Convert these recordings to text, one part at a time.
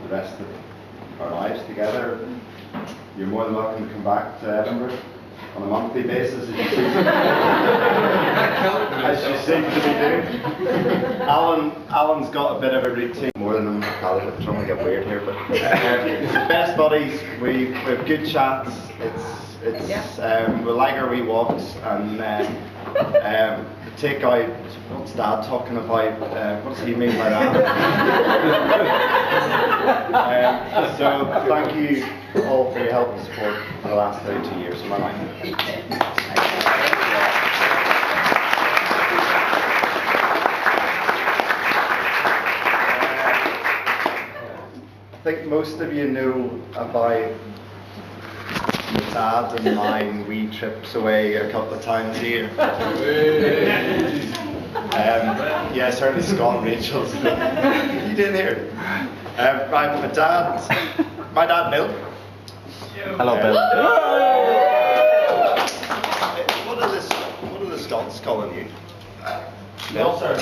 the rest of our lives together. You're more than welcome to come back to Edinburgh on a monthly basis, as you seem to be doing. Alan's got a bit of a routine, more than I'm trying to get weird here, but best buddies. We have good chats. We like our wee walks, and take out. What's Dad talking about? What does he mean by that? So thank you all for your help and support for the last 32 years of my life. I think most of you know about my dad and mine wee trips away a couple of times a year. Yeah, certainly Scott and Rachel's. You didn't hear it. Right, my dad Bill. Hello, Bill. What are the Scots calling you? Bill, sir.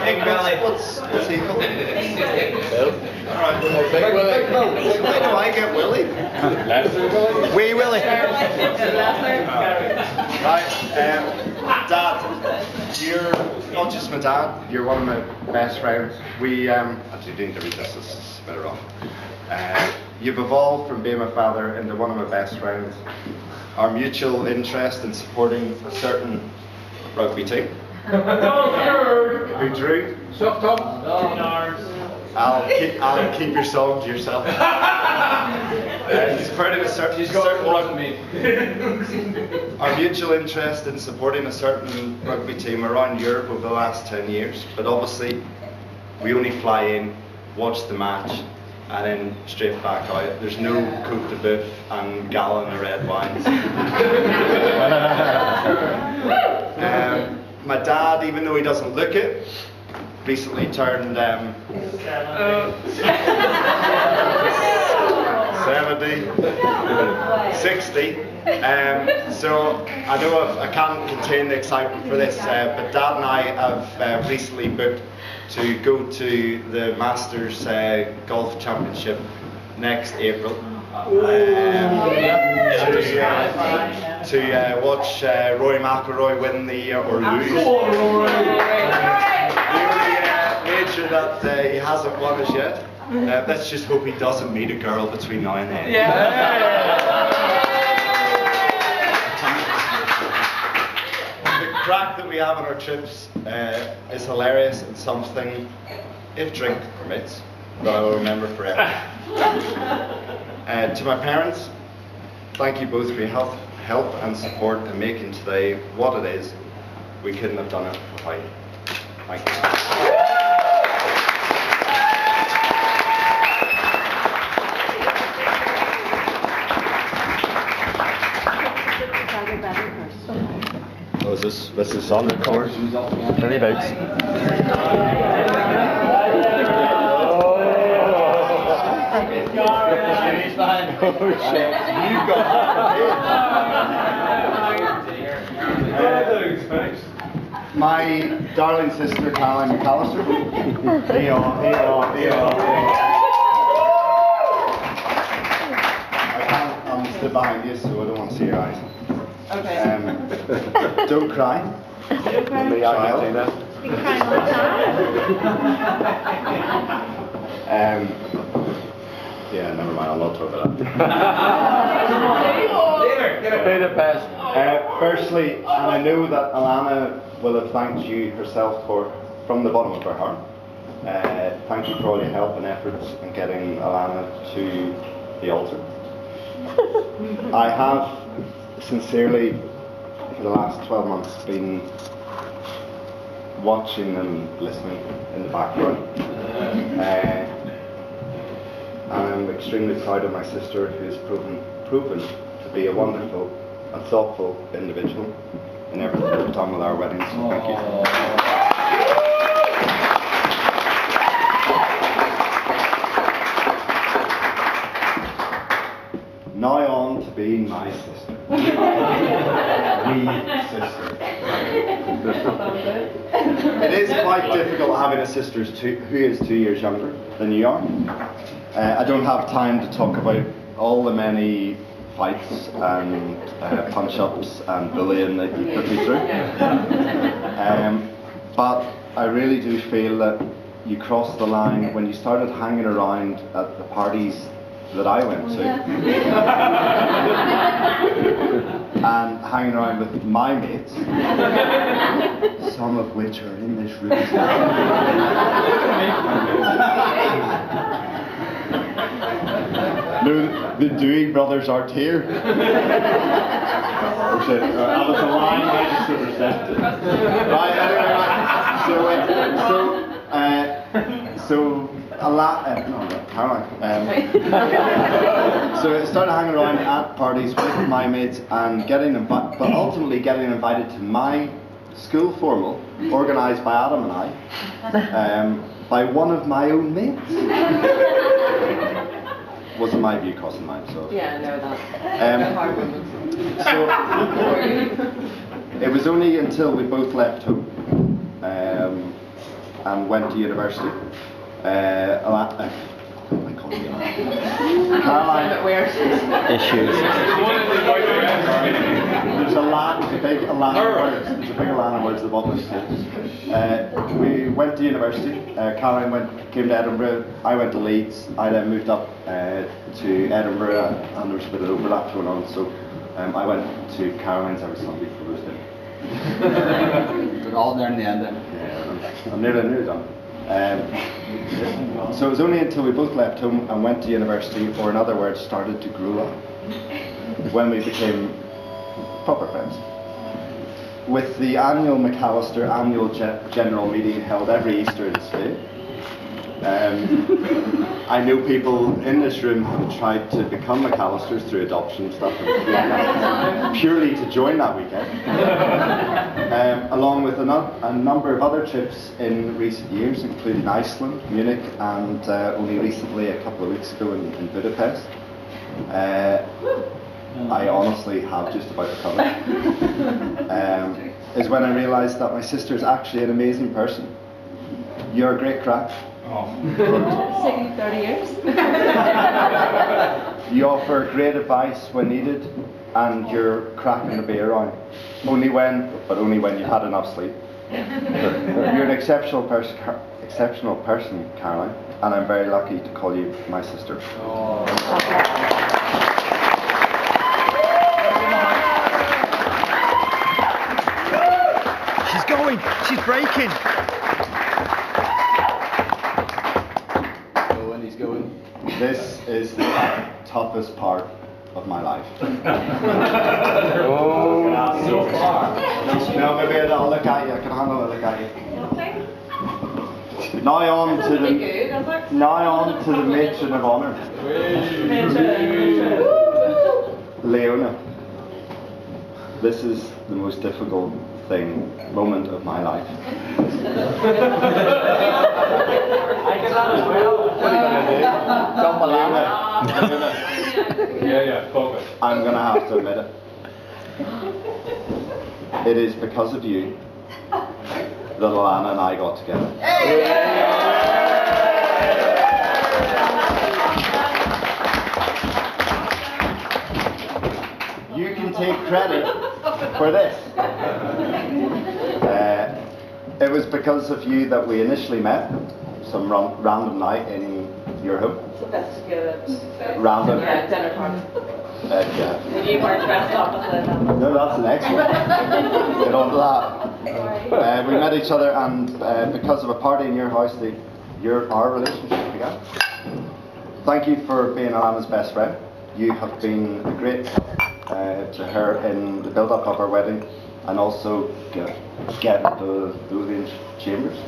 Big Willy. What's he called? Bill. Alright, Big Willy. Why do I get Willy? Wee Willy. Right, Dad, you're not just my dad, you're one of my best friends. We, actually didn't read this, this is better off. You've evolved from being my father into one of my best friends. Our mutual interest in supporting a certain rugby team. Who drew? Soft top. I'll keep your song to yourself. Supporting a certain rugby. Our mutual interest in supporting a certain rugby team around Europe over the last 10 years, but obviously we only fly in, watch the match, and then straight back out. There's no Côte de Boeuf and gallon of red wines. My dad, even though he doesn't look it, recently turned 70, 60. So I know I can't contain the excitement for this, but Dad and I have recently booked to go to the Masters Golf Championship next April. To watch Rory McIlroy win the or lose. The only major that he hasn't won as yet. Let's just hope he doesn't meet a girl between now and then. The crack that we have on our trips is hilarious and something, if drink permits, that I will remember forever. To my parents, thank you both for your help and support in making today what it is. We couldn't have done it without you. Thank you. Oh, is this on record? Any votes? Oh shit! You got my darling sister, McAlister. I'm still behind you, so I don't want to see your eyes. Okay. Don't cry. Don't cry. Child. You're crying all the time. Yeah, never mind. I'll not talk about that. Firstly, and I know that Alanna will have thanked you herself from the bottom of her heart. Thank you for all your help and efforts in getting Alanna to the altar. I have sincerely, for the last 12 months, been watching and listening in the background. I'm extremely proud of my sister, who has proven to be a wonderful and thoughtful individual in everything we've done with our weddings. So thank you. Now on to being my sister. Me sister. It is quite difficult having a sister who is 2 years younger than you are. I don't have time to talk about all the many fights and punch-ups and bullying that you put me through. But I really do feel that you crossed the line when you started hanging around at the parties that I went to. And hanging around with my mates, some of which are in this room. No, the Dewey brothers aren't here. Oh shit, that was a line I just overstepped. Right, anyway, so Caroline. So I started hanging around at parties with my mates and but ultimately getting invited to my school formal, organised by Adam and I, by one of my own mates. Wasn't my view crossing mine, so. Yeah, I know that. So it was only until we both left home and went to university. Caroline. Issues. There's a big Alanna words. There's a big Alanna words at the bottom of the stairs. We went to university. Caroline came to Edinburgh. I went to Leeds. I then moved up to Edinburgh, and there was a bit of overlap going on. So I went to Caroline's every Sunday for those days. We're all there in the end then. Yeah, I'm nearly done. So it was only until we both left home and went to university, or in other words, started to grow up, when we became proper friends. With the annual McAlister annual general meeting held every Easter in Spain, I know people in this room have tried to become McAlisters through adoption stuff, purely to join that weekend, along with a number of other trips in recent years, including Iceland, Munich, and only recently, a couple of weeks ago, in Budapest. I honestly have just about recovered. Is when I realised that my sister is actually an amazing person. You're a great crack. Taking 30 years. You offer great advice when needed, and you're cracking the beer on. Only when you've had enough sleep. You're an exceptional person, Caroline, and I'm very lucky to call you my sister. She's going. She's breaking. This is the toughest part of my life. So far. No, maybe I'll look at you. I can handle a look at you. Now on to the matron of honour, Leona. This is the most difficult moment of my life. What are you going to do? Jump Alanna. Yeah, focus. I'm going to have to admit it. It is because of you that Alanna and I got together. You can take credit for this. It was because of you that we initially met some random night in your home. That's good. Random. Yeah, dinner party. Yeah. When you weren't dressed up as a... No, that's the next one. Get on to that. We met each other, and because of a party in your house, our relationship began. Thank you for being Alanna's best friend. You have been a great help to her in the build-up of our wedding, and also get the Boolean chambers.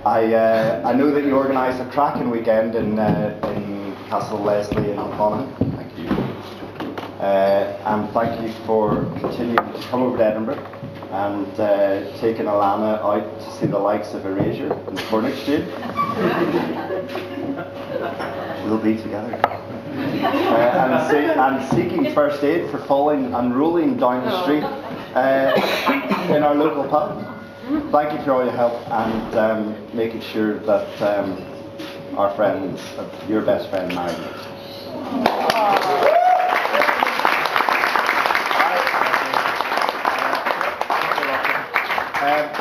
I know that you organised a cracking weekend in Castle Leslie in Alanna. Thank you. And thank you for continuing to come over to Edinburgh and taking Alanna out to see the likes of Erasure and the Corn Exchange. We'll be together. and seeking first aid for falling and rolling down the street in our local pub. Thank you for all your help and making sure that our friends, your best friend, married me.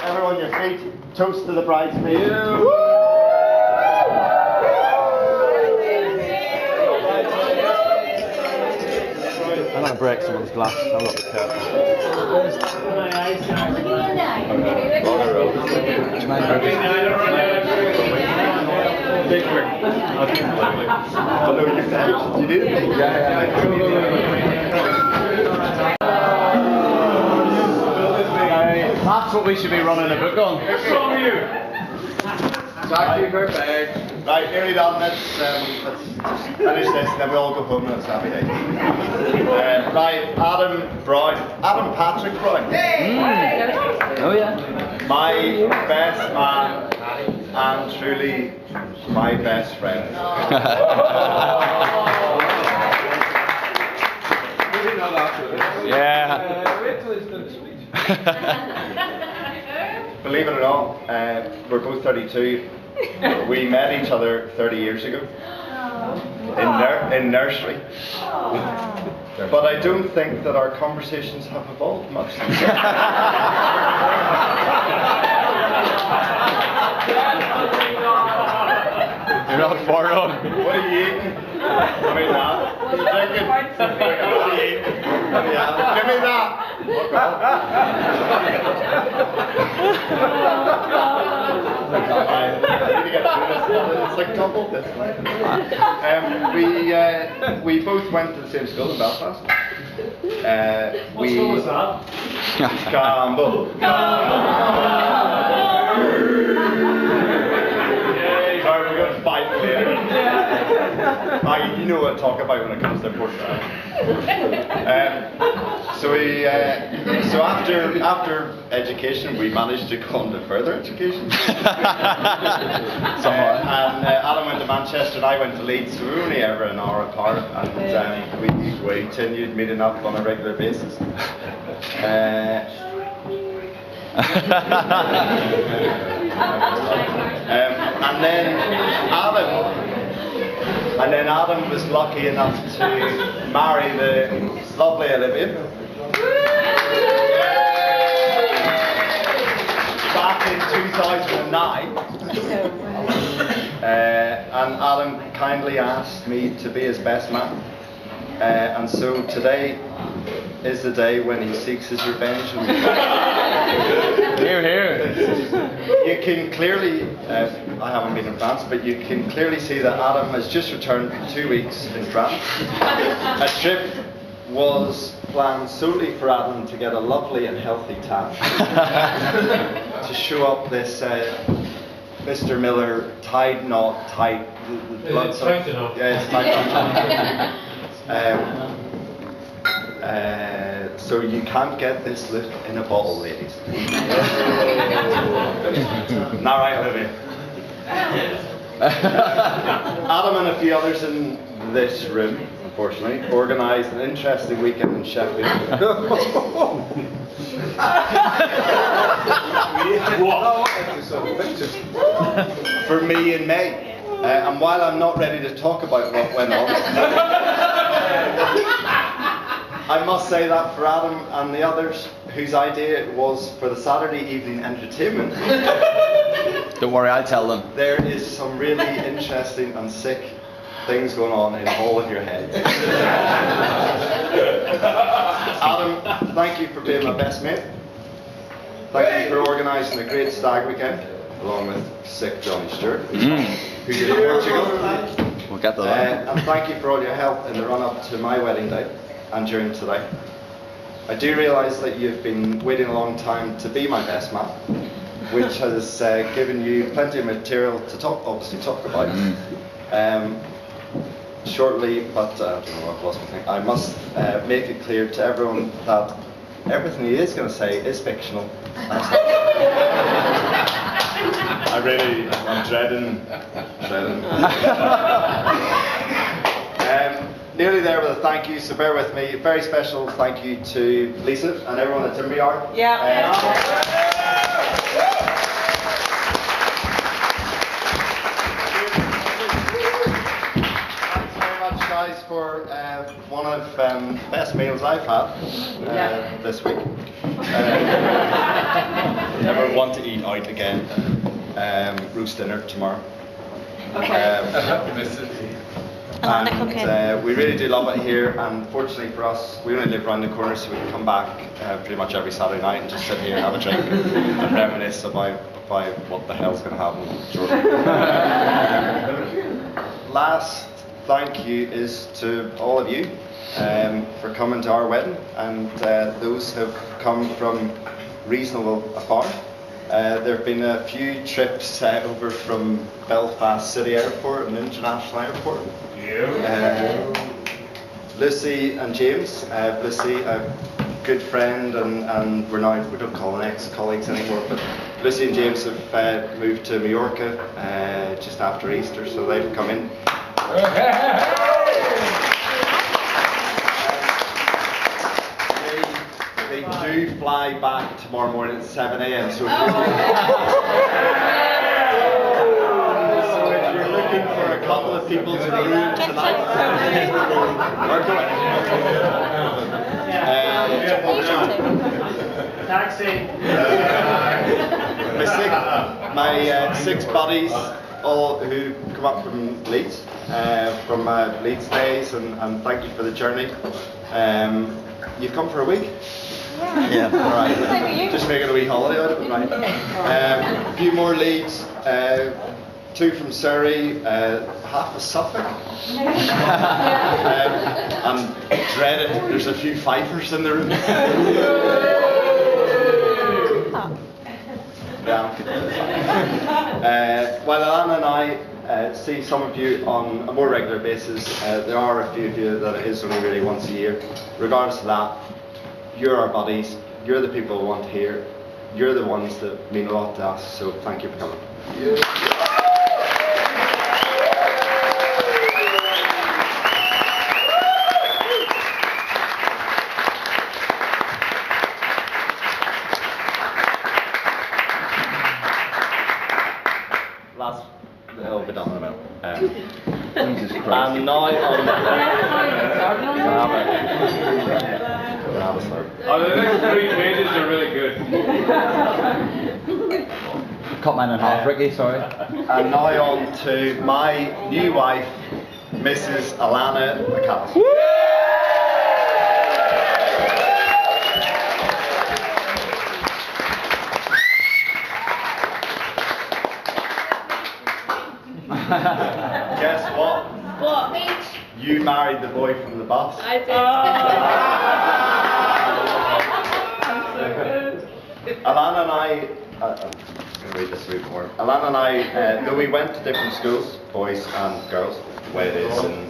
Everyone, your feet. Toast to the bridesmaids. I'm going to break someone's glass. I've got to be careful. Do you mind? You did it? That's what we should be running a book on. Exactly perfect. Right, nearly done. Let's finish this, then we all go home and it's happy day. Right, Adam Patrick Brown. Oh yeah. My best man and truly my best friend. Yeah. Believe it or not, we're both 32. We met each other 30 years ago in nursery. But I don't think that our conversations have evolved much since then. You're not far wrong. What are you eating? Give me that. What are you drinking? What are you eating? Give me that. I need to get through this. It's like double this. We both went to the same school in Belfast. What school was that? Campbell. Sorry, we're going to fight later. You know what to talk about when it comes to important. So after education, we managed to go on to further education. And Alan went to Manchester and I went to Leeds, so we were only ever an hour apart, and we continued meeting up on a regular basis. And then Adam was lucky enough to marry the lovely Olivia. Back in 2009. And Adam kindly asked me to be his best man. And so today is the day when he seeks his revenge. Hear, hear. You can clearly, I haven't been in France, but you can clearly see that Adam has just returned from 2 weeks in France. A trip was planned solely for Adam to get a lovely and healthy tan. To show up this Mr. Miller tied knot, tight. It's tight enough. Yeah, it's tight enough. So you can't get this look in a bottle, ladies. Not right, Olivia. Adam and a few others in this room, unfortunately, organised an interesting weekend in Sheffield. For me in May. And while I'm not ready to talk about what went on, I must say that for Adam and the others whose idea it was for the Saturday evening entertainment, Don't worry, I'll tell them. there is some really interesting and sick things going on in all of your heads. Adam, thank you for being my best mate. Thank you for organising a great stag weekend, along with sick Johnny Stewart, who did in Portugal. We'll get to that. And thank you for all your help in the run-up to my wedding day and during today. I do realise that you've been waiting a long time to be my best man, which has given you plenty of material to talk about. Shortly, but I don't know, I've lost my thing. I must make it clear to everyone that everything he is going to say is fictional. I'm dreading. nearly there with a thank you, so bear with me. A very special thank you to Lisa and everyone at Timberyard. Yeah. Thanks very much, guys, for one of the best meals I've had this week. Never want to eat out again. Roast dinner tomorrow. Alanna cooking. And we really do love it here, and fortunately for us, we only live around the corner, so we can come back pretty much every Saturday night and just sit here and have a drink and reminisce about what the hell's going to happen shortly. Last thank you is to all of you for coming to our wedding, and those who have come from reasonable afar. There have been a few trips over from Belfast City Airport and International Airport. Lucy and James. Lucy, a good friend, and we don't call them ex-colleagues anymore, but Lucy and James have moved to Mallorca just after Easter, so they've come in. They do fly back tomorrow morning at 7 a.m. So if you're looking for a couple of people to room tonight, Taxi. my six buddies, all who come up from Leeds, from Leeds days, and thank you for the journey. You've come for a week? Yeah. All right. Just making a wee holiday out of it, right? A few more Leeds, 2 from Surrey, half of Suffolk. I'm dreading there's a few fifers in the room. While Alanna and I see some of you on a more regular basis, there are a few of you that it is only really once a year. Regardless of that, you're our buddies, you're the people we want to hear, you're the ones that mean a lot to us, so thank you for coming. Last, it'll be done in a minute. Jesus Christ. And now on Oh, the next 3 pages are really good. Cut mine in half, Ricky, sorry. And now on to my new wife, Mrs. Alanna McAlister. Guess what? What? You married the boy from the bus. I did. Alanna and I, I'm going to read this a bit more. Alanna and I, though we went to different schools, boys and girls, the way it is in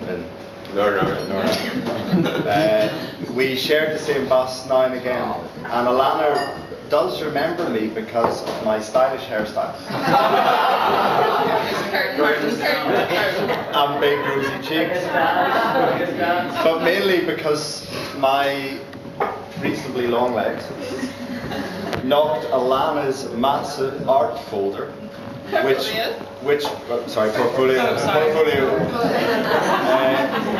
we shared the same bus now and again, and Alanna does remember me because of my stylish hairstyle. And big rosy cheeks. But mainly because my reasonably long legs knocked Alanna's massive art folder, portfolio,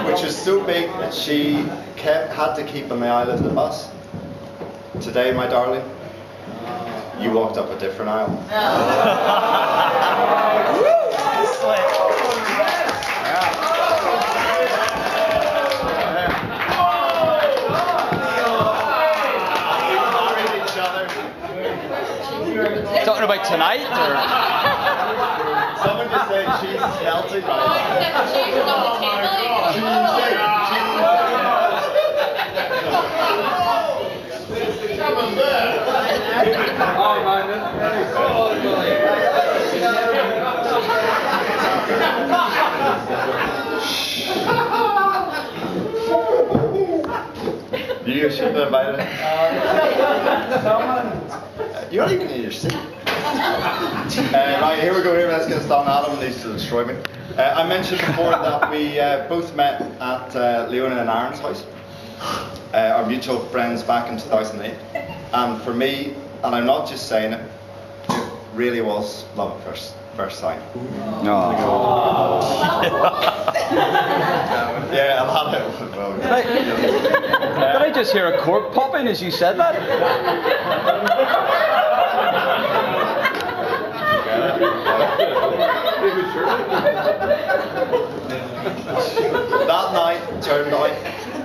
which is so big that she had to keep on the aisle of the bus. Today, my darling, you walked up a different aisle. Talking about tonight, or? Someone just said cheese is melting right Oh man, You shouldn't have invited her. You're not even in your seat. Right, here we go. Here, let's get started. Adam needs to destroy me. I mentioned before that we both met at Leona and Aaron's house, our mutual friends back in 2008. And for me, and I'm not just saying it, it really was love at first sight. Yeah, a lot of it. Well, Did I just hear a cork popping as you said that? That night turned out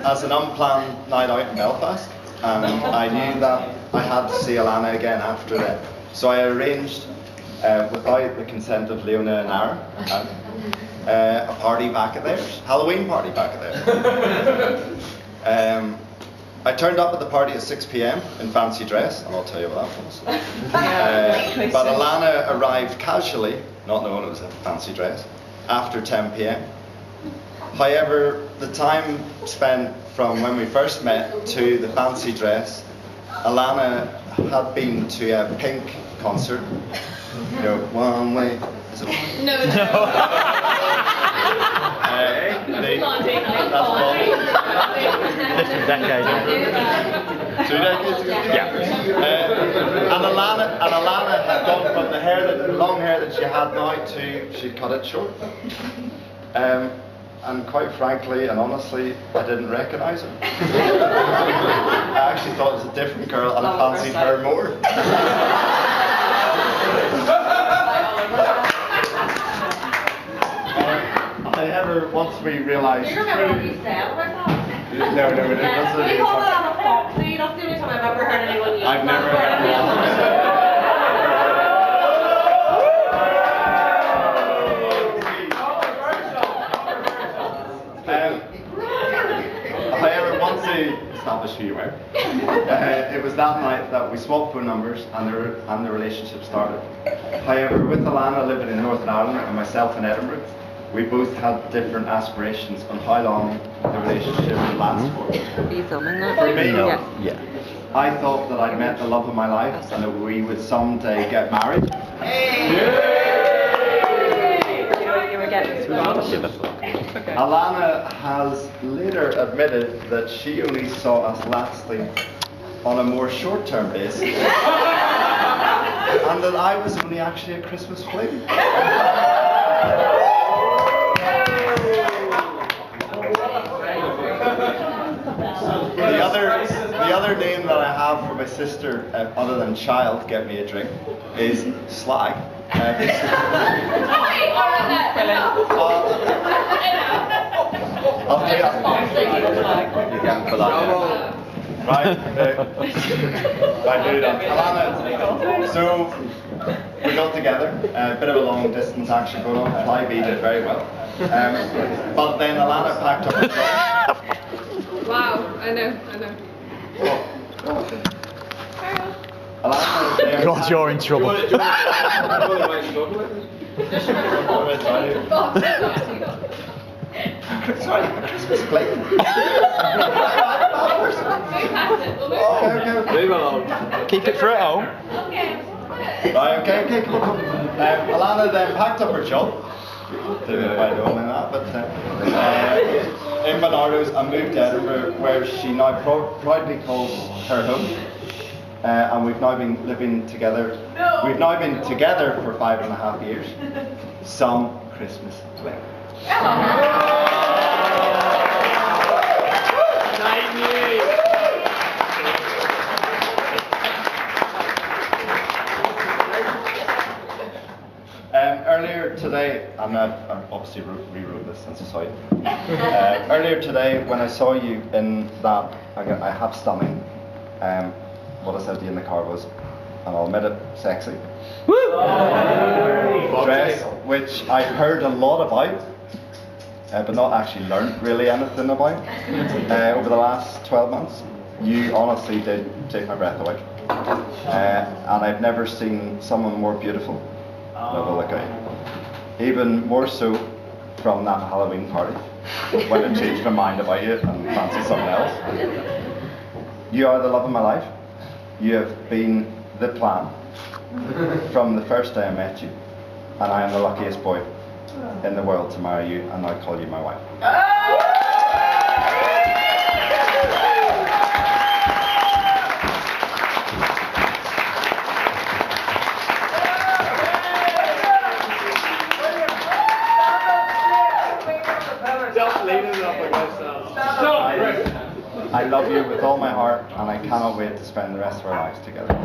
as an unplanned night out in Belfast, and I knew that I had to see Alanna again after that. So I arranged, without the consent of Leona and Aaron, a party back at theirs, Halloween party back at theirs. I turned up at the party at 6 p.m. in fancy dress, and I'll tell you what that was. But Alanna arrived casually, not knowing it was a fancy dress, after 10 p.m. However, the time spent from when we first met to the fancy dress, Alanna had been to a Pink concert. You know, one way. Is it one way? No. That's all. Different decade. 2 decades ago? Yeah. And Alanna had gone from the long hair that she had now to she'd cut it short. And quite frankly and honestly, I didn't recognise her. I actually thought it was a different girl and I fancied her more. However, once we realised... Do you remember what you said about that? No, we didn't. That's what We it called is. it on a phone. See, that's the only time I've ever heard anyone use I've never that heard word. However, once we established who you were, it was that night that we swapped phone numbers and the relationship started. However, with Alanna living in Northern Ireland and myself in Edinburgh, we both had different aspirations on how long the relationship would last for. Are you filming that? For me, Yeah. I thought that I'd met the love of my life and that we would someday get married. You were getting Alanna has later admitted that she only saw us lasting on a more short-term basis, and that I was only actually a Christmas fling. The other name that I have for my sister, other than child, get me a drink, is Slag. Okay, you can put that in. Right, right, do that. Alanna, so we got together, a bit of a long distance action going on. Flyby did very well. But then Alanna packed up her stuff. Wow, I know. Alanna then God, you're in trouble. Sorry, Christmas plate. Okay. Keep it for at home. Right, okay, come on. Alanna then packed up her job. Didn't quite know that, but in Bernardo's and moved to Edinburgh, where she now proudly calls her home. And we've now been living together. We've now been together for 5.5 years. Some Christmas fling. Earlier today, and I obviously rewrote this since I saw you. Earlier today, when I saw you in that, I have stunning. What I said to you in the car was, and I'll admit it, sexy. Dress, which I heard a lot about, but not actually learned really anything about over the last 12 months. You honestly did take my breath away. And I've never seen someone more beautiful than Willy. Even more so from that Halloween party, when I changed my mind about you and fancied someone else. You are the love of my life. You have been the plan. from the first day I met you, and I am the luckiest boy in the world to marry you, and I call you my wife. Just leaving it up, I guess. I love you with all my heart, and I cannot wait to spend the rest of our lives together. So,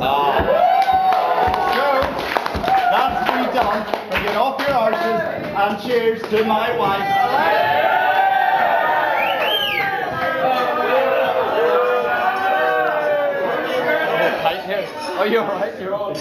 that's me done. Now get off your arses and cheers to my wife. Oh, you're alright, you're on.